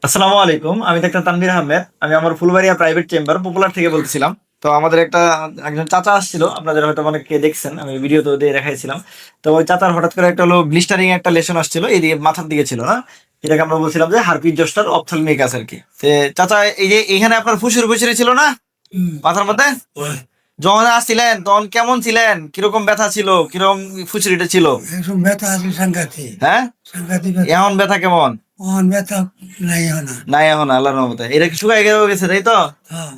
আসসালামু আলাইকুম। আমি ডাক্তার তানভীর আহমেদ। আমি আমার ফুলবাড়িয়া প্রাইভেট চেম্বার পপুলার থেকে বলতেছিলাম। তো আমাদের একজন চাচা আসছিল, আপনাদের হয়তো অনেকে দেখছেন, আমি ভিডিও তো দিয়ে দেখাইছিলাম। তো ওই চাচার হঠাৎ করে একটা হলো ব্লিস্টারিং একটা লেশন আসছিল, এইদিকে মাথার দিকে ছিল না, যেটাকে আমরা বলছিলাম যে হারপিক জস্টার অপথলমিকাস আর কি। চাচা, এই যে এইখানে আপনার ফুসুরি ছিল না হুম, মাথার মধ্যে, যখন আসছিলেন তখন কেমন ছিলেন, কিরকম ব্যথা ছিল, কিরকম ফুসুরিটা ছিল? একটু ব্যথা আছে সাংঘাতিক। হ্যাঁ, সাংঘাতিক ব্যথা। এখন ব্যথা কেমন? ব্যথা নাই হয় না। নাই এখন, আল্লাহর রহমতে এটা কি শুকাই গেছে, তাই তো? হ্যাঁ।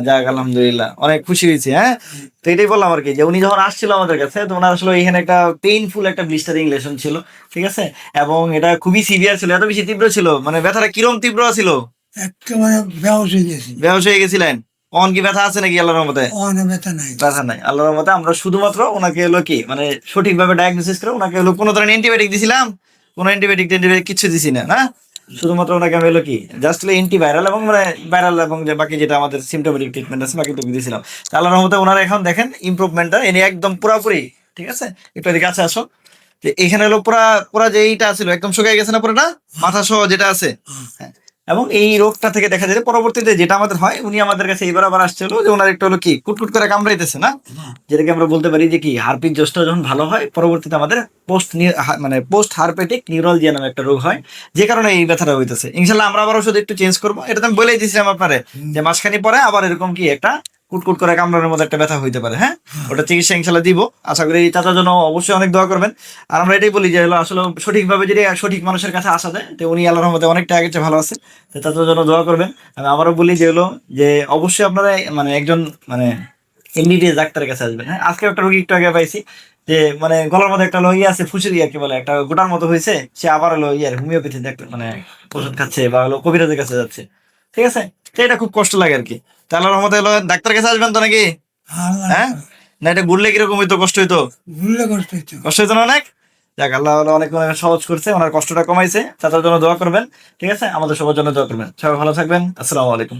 যাক, আলহামদুলিল্লাহ, অনেক খুশি হয়েছি। হ্যাঁ, তো এটাই বললাম আর কি, যে উনি যখন আসছিল আমাদের কাছে, তো ওনার আসলে এখানে একটা পেইনফুল একটা ব্লিস্টারিং লেশন ছিল, ঠিক আছে? এবং এটা খুবই সিভিয়ার ছিল, এত বেশি তীব্র ছিল, মানে ব্যথাটা কিরম তীব্র ছিল? একেবারে বেহোশ হয়ে গেছি। বেহুশ হয়ে গেছিলেন। অন কি ব্যথা আছে নাকি আল্লাহর রহমতে? ব্যথা নাই। ব্যথা নাই আল্লাহর রহমতে। আমরা শুধুমাত্র ওনাকে হলো কি, মানে সঠিকভাবে ডায়াগনোসিস করে ওনাকে হলো কোনো ধরনের অ্যান্টিবায়োটিক দিছিলাম? কোনো অ্যান্টিবায়োটিক কিছু দিছি না, না। শুধুমাত্র ওনাকে আমি হলো কি জাস্ট অ্যান্টিভাইরাল এবং মানে ভাইরাল এবং যে বাকি যেটা আমাদের সিমটোমেটিক ট্রিটমেন্ট আছে বাকি তো দিয়েছিলাম। আল্লাহর রহমতে ওনারা এখন দেখেন ইমপ্রুভমেন্টটা এনে একদম পুরাপুরি ঠিক আছে। একটু এদিকে কাছে আসো। যে এখানে হলো পুরা পুরা যে এইটা ছিল একদম শুকিয়ে গেছে না পুরোটা, মাথা সহ যেটা আছে। হ্যাঁ। এবং এই রোগটা থেকে দেখা যায় যে পরবর্তীতে যেটা আমাদের হয়, উনি আমাদের কাছে এইবার আবার আসছে হলো যে ওনার একটু হলো কি কুটকুট করে কামড়াইতেছে না, হ্যাঁ। যেটাকে আমরা বলতে পারি যে কি হারপিক জোসটা যখন ভালো হয়, পরবর্তীতে আমাদের মানে পোস্ট হারপেটিক নিউরলজিয়া নামে একটা রোগ হয়, যে কারণে এই ব্যথাটা হইতেছে। ইনশাল্লাহ আমরা আবার ওষুধ একটু চেঞ্জ করবো, এটা তো আমি বলেই দিয়েছিলাম আপনারে, যে মাসখানি পরে আবার এরকম কি একটা কুটকুট করে কামড়ানোর মধ্যে একটা ব্যথা হইতে পারে। হ্যাঁ, ওটা চিকিৎসা ইনশাল্লাহ দিব। আশা করি এই চাচার জন্য অবশ্যই অনেক দোয়া করবেন। আর আমরা এটাই বলি যে হলো আসলে সঠিকভাবে যদি সঠিক মানুষের কাছে আসা যায়, তো উনি আল্লাহর রহমতে অনেকটা আগের চেয়ে ভালো আছে। তো চাচার জন্য দোয়া করবেন। আমি আবারও বলি যে হলো যে অবশ্যই আপনারা মানে একজন মানে এমবিবিএস ডাক্তারের কাছে আসবেন। হ্যাঁ, আজকে একটা রোগী একটু আগে পাইছি, যে মানে গলার মধ্যে একটা ইয়ে আছে, ফুসুরি আর কি বলে, একটা গোটার মতো হয়েছে, সে আবার হলো ইয়ার হোমিওপ্যাথি ডাক্তার মানে ওষুধ খাচ্ছে বা হলো কবিরাজের কাছে যাচ্ছে, ঠিক আছে? তো এটা খুব কষ্ট লাগে আর কি। তো আল্লাহর রহমতে হলো ডাক্তারের কাছে আসবেন তো নাকি? আল্লাহ। হ্যাঁ, না এটা ঘুরলে কিরকম হইতো, কষ্ট হইতো? ঘুরলে কষ্ট হইতো। কষ্ট হইতো না অনেক? যাক, আল্লাহ হলো অনেক অনেক সহজ করছে, ওনার কষ্টটা কমাইছে। চাচার জন্য দোয়া করবেন, ঠিক আছে? আমাদের সবার জন্য দোয়া করবেন। সবাই ভালো থাকবেন। আসসালামু আলাইকুম।